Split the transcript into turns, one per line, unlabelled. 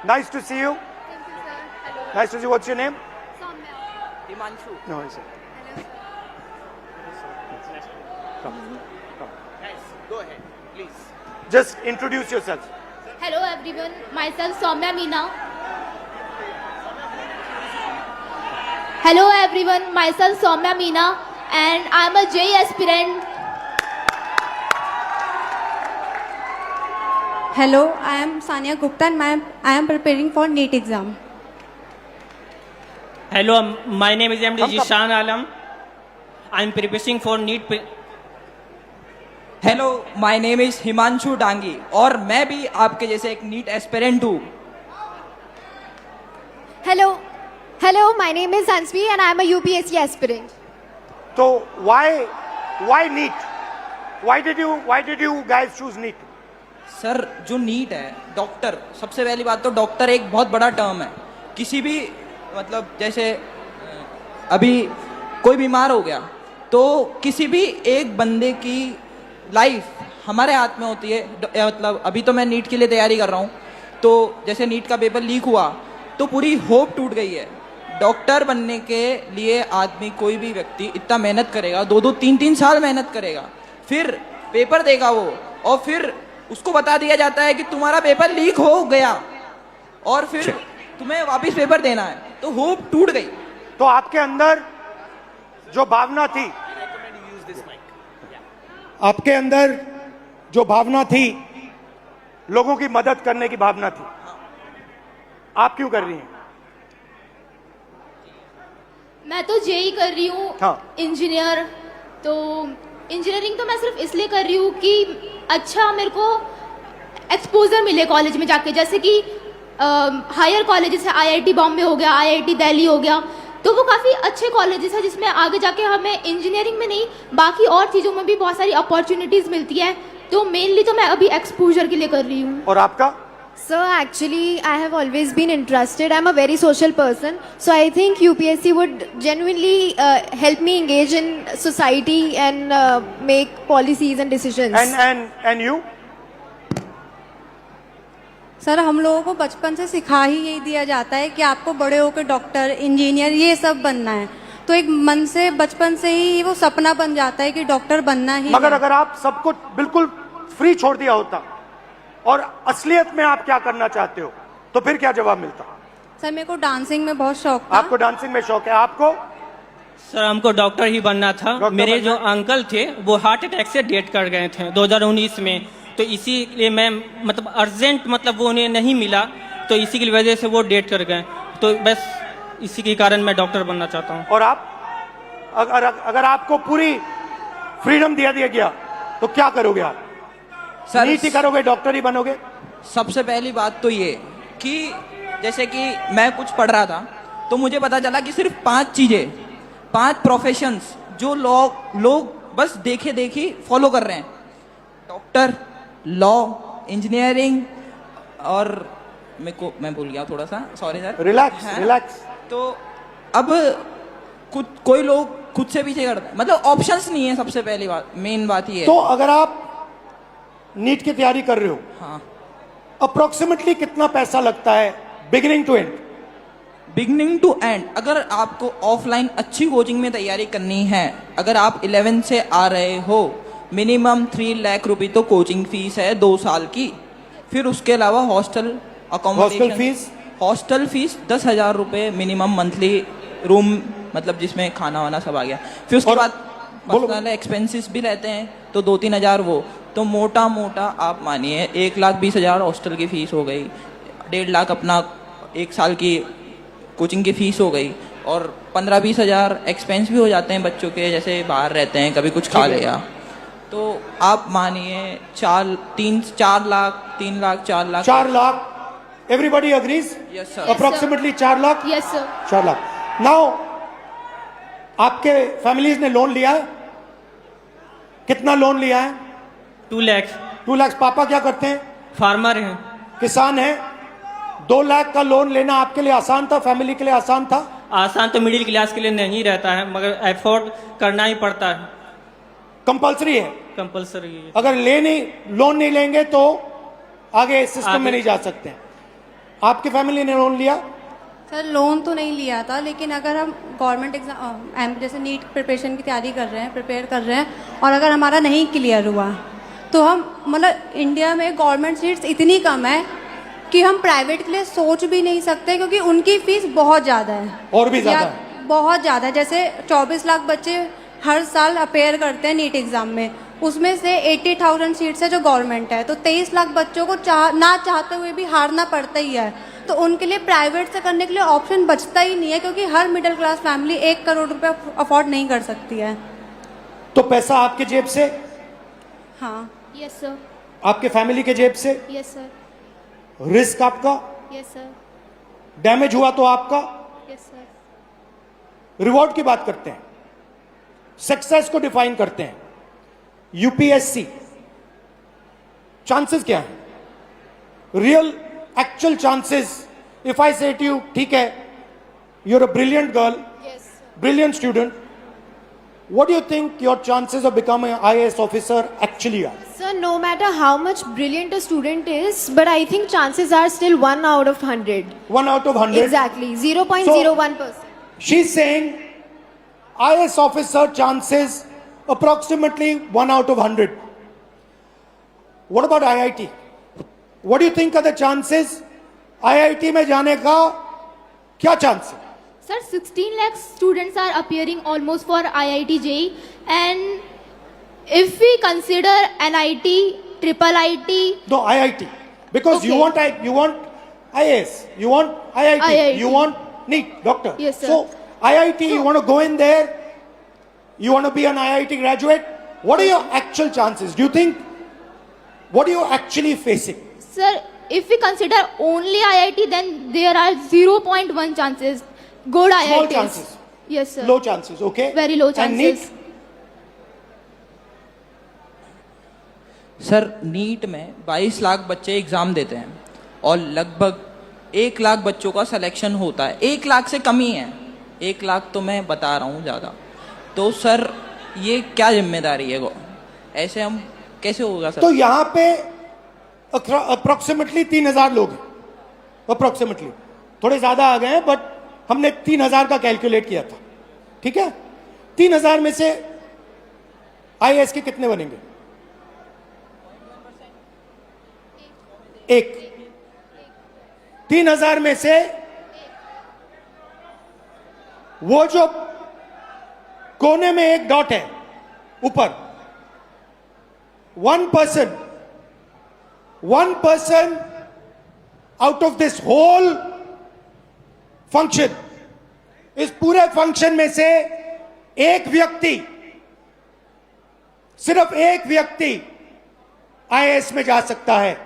Nice to see you.
Thank you, sir. Hello.
Nice to see you. What's your name?
Soumya.
Himanshu.
No, I said.
Hello, sir.
Come.
Guys, go ahead, please.
Just introduce yourself.
Hello, everyone. Myself, Soumya Meena. Hello, everyone. Myself, Soumya Meena, and I'm a JEE aspirant.
Hello, I am Sania Gupta and I am preparing for NEET exam.
Hello, my name is MD
Come.
Jishan Alam. I'm preparing for NEET.
Hello, my name is Himanshu Dangi और मैं भी आपके जैसे एक NEET aspirant हूँ.
Hello, my name is Hansvi and I am a UPSC aspirant.
So why NEET? Why did you guys choose NEET?
Sir, जो NEET है, doctor, सबसे पहली बात तो डॉक्टर एक बहुत बड़ा टर्म है. किसी भी मतलब जैसे अभी कोई बीमार हो गया तो किसी भी एक बंदे की लाइफ हमारे हाथ में होती है. मतलब अभी तो मैं नीट के लिए तैयारी कर रहा हूँ, तो जैसे नीट का पेपर लीक हुआ तो पूरी होप टूट गई है. डॉक्टर बनने के लिए आदमी, कोई भी व्यक्ति इतना मेहनत करेगा, 2-2, 3-3 साल मेहनत करेगा, फिर पेपर देगा वो, और फिर उसको बता दिया जाता है कि तुम्हारा पेपर लीक हो गया और फिर तुम्हें वापस पेपर देना है, तो होप टूट गई.
तो आपके अंदर जो भावना थी, आपके अंदर जो भावना थी, लोगों की मदद करने की भावना थी, आप क्यों कर रही हैं?
मैं तो जेई कर रही हूँ.
हाँ.
इंजीनियर. तो इंजीनियरिंग तो मैं सिर्फ इसलिए कर रही हूँ कि अच्छा मेरे को एक्सपोजर मिले कॉलेज में जाके, जैसे कि हायर कॉलेजेस है, आईआईटी बॉम्बे हो गया, आईआईटी दिल्ली हो गया, तो वो काफ़ी अच्छे कॉलेजेस हैं जिसमें आगे जाके हमें इंजीनियरिंग में नहीं, बाकी और चीज़ों में भी बहुत सारी अपॉर्चुनिटीज़ मिलती है. तो मेनली तो मैं अभी एक्सपोजर के लिए कर रही हूँ.
और आपका?
Sir, actually, I have always been interested. I'm a very social person. So I think UPSC would genuinely help me engage in society and make policies and decisions.
And you?
Sir, हम लोगों को बचपन से सिखा ही यही दिया जाता है कि आपको बड़े होकर डॉक्टर, इंजीनियर ये सब बनना है. तो एक मन से बचपन से ही वो सपना बन जाता है कि डॉक्टर बनना ही
मगर
है.
अगर आप सबको बिल्कुल फ्री छोड़ दिया होता और असलियत में आप क्या करना चाहते हो, तो फिर क्या जवाब मिलता?
सर, मेरे को डांसिंग में बहुत शौक था.
आपको डांसिंग में शौक है, आपको?
सर, हमको डॉक्टर ही बनना था.
डॉक्टर
मेरे
बनना?
जो अंकल थे वो हार्ट अटैक से डेथ कर गए थे 2019 में, तो इसीलिए मैं मतलब अर्जेंट मतलब वो उन्हें नहीं मिला, तो इसी की वजह से वो डेथ कर गए. तो बस इसी के कारण मैं डॉक्टर बनना चाहता हूँ.
और आप? अगर आपको पूरी फ्रीडम दिया गया तो क्या करोगे आप?
सर,
नीट ही करोगे, डॉक्टर ही बनोगे?
सबसे पहली बात तो ये कि जैसे कि मैं कुछ पढ़ रहा था तो मुझे पता चला कि सिर्फ 5 चीजें, 5 प्रोफेशंस जो लोग बस देखे देखी फॉलो कर रहे हैं: डॉक्टर, लॉ, इंजीनियरिंग, और मैं भूल गया थोड़ा सा, सॉरी सर.
रिलैक्स.
तो अब कोई लोग खुद से पीछे करते हैं, मतलब ऑप्शंस नहीं है. सबसे पहली बात, मेन बात ये है.
तो अगर आप नीट की तैयारी कर रहे हो,
हाँ,
अप्रोक्सीमेटली कितना पैसा लगता है beginning to end?
Beginning to end, अगर आपको ऑफलाइन अच्छी कोचिंग में तैयारी करनी है, अगर आप 11 से आ रहे हो, मिनिमम 3 लाख रुपए तो कोचिंग फीस है 2 साल की. फिर उसके अलावा हॉस्टल फीस 10,000 रुपए मिनिमम मंथली, रूम मतलब जिसमें खाना वाना सब आ गया. फिर उसके बाद पर्सनल एक्सपेंसेस भी रहते हैं तो 2-3 हज़ार वो, तो मोटा मोटा आप मानिए 1,20,000 हॉस्टल की फीस हो गई, 1.5 लाख अपना 1 साल की कोचिंग की फीस हो गई, और 15-20 हज़ार एक्सपेंस भी हो जाते हैं बच्चों के, जैसे बाहर रहते हैं, कभी कुछ खा लिया, तो आप मानिए 4 lakh.
4 lakh. Everybody agrees?
Yes sir.
Approximately 4 lakh.
Yes sir.
4 lakh. Now आपके फैमिलीज ने लोन लिया है? कितना लोन लिया है?
2 लाख.
2 लाख. पापा क्या करते हैं?
फार्मर हैं.
किसान हैं. 2 लाख का लोन लेना आपके लिए आसान था, फैमिली के लिए आसान था?
आसान तो मिडिल क्लास के लिए नहीं रहता है, मगर एफोर्ड करना ही पड़ता है.
कंपल्सरी है?
कंपलसरी है.
अगर लोन नहीं लेंगे तो आगे सिस्टम में नहीं जा सकते. आपकी फैमिली ने लोन लिया?
सर लोन तो नहीं लिया था, लेकिन अगर हम गवर्नमेंट एग्जाम जैसे नीट प्रिपरेशन की तैयारी कर रहे हैं, प्रिपेयर कर रहे हैं, और अगर हमारा नहीं क्लियर हुआ तो हम मतलब इंडिया में गवर्नमेंट सीट्स इतनी कम है कि हम प्राइवेट के लिए सोच भी नहीं सकते, क्योंकि उनकी फीस बहुत ज़्यादा है।
और भी ज़्यादा
या
है?
बहुत ज़्यादा है। जैसे 24 लाख बच्चे हर साल अपेयर करते हैं नीट एग्ज़ाम में, उसमें से 80,000 सीट्स है जो गवर्नमेंट है, तो 23 लाख बच्चों को ना चाहते हुए भी हारना पड़ता ही है। तो उनके लिए प्राइवेट से करने के लिए ऑप्शन बचता ही नहीं है, क्योंकि हर मिडिल क्लास फैमिली 1 करोड़ रुपए अफोर्ड नहीं कर सकती है।
तो पैसा आपके जेब से,
हाँ, यस सर,
आपके फैमिली के जेब से,
यस सर,
रिस्क आपका,
यस सर,
डैमेज हुआ तो आपका,
यस सर।
रिवॉर्ड की बात करते हैं, सक्सेस को डिफाइन करते हैं। यूपीएससी चांसेस क्या है? Real actual chances, if I say to you, ठीक है, you are a brilliant girl, brilliant student, what do you think your chances of becoming an IAS officer actually are?
Sir, no matter how much brilliant a student is, but I think chances are still 1 out of 100.
1 out of 100?
Exactly, 0.01%.
She's saying IAS officer chances approximately 1 out of 100. What about IIT? What do you think are the chances? IIT में जाने का क्या chance है?
Sir, 16 lakh students are appearing almost for IIT JEE, and if we consider NIT, triple IT,
No, IIT. Because you
Okay.
want IAS, you want IIT,
IIT.
you want NEET, doctor.
Yes, sir.
So IIT, you want to go in there, you want to be an IIT graduate. What are your actual chances? Do you think, what are you actually facing?
sir, if we consider only IIT, then there are 0.1 chances. Good
Small
IITs.
chances.
Yes, sir.
Low chances, okay?
Very low
And NEET?
chances.
Sir NEET में 22 लाख बच्चे exam देते हैं और लगभग 1 लाख बच्चों का selection होता है। 1 लाख से कम ही है, 1 लाख तो मैं बता रहा हूँ ज़्यादा। तो सर ये क्या जिम्मेदारी है? ऐसे हम कैसे होगा सर?
तो यहाँ पे अप्रोक्सीमेटली 3,000 लोग हैं, अप्रोक्सीमेटली, थोड़े ज्यादा आ गए हैं, बट हमने 3,000 का कैलकुलेट किया था, ठीक है? 3,000 में से आईएएस के कितने बनेंगे? एक। 3,000 में से वो जो कोने में एक डॉट है ऊपर, 1% out of this whole function, इस पूरे फंक्शन में से एक व्यक्ति, सिर्फ एक व्यक्ति आईएएस में जा सकता है।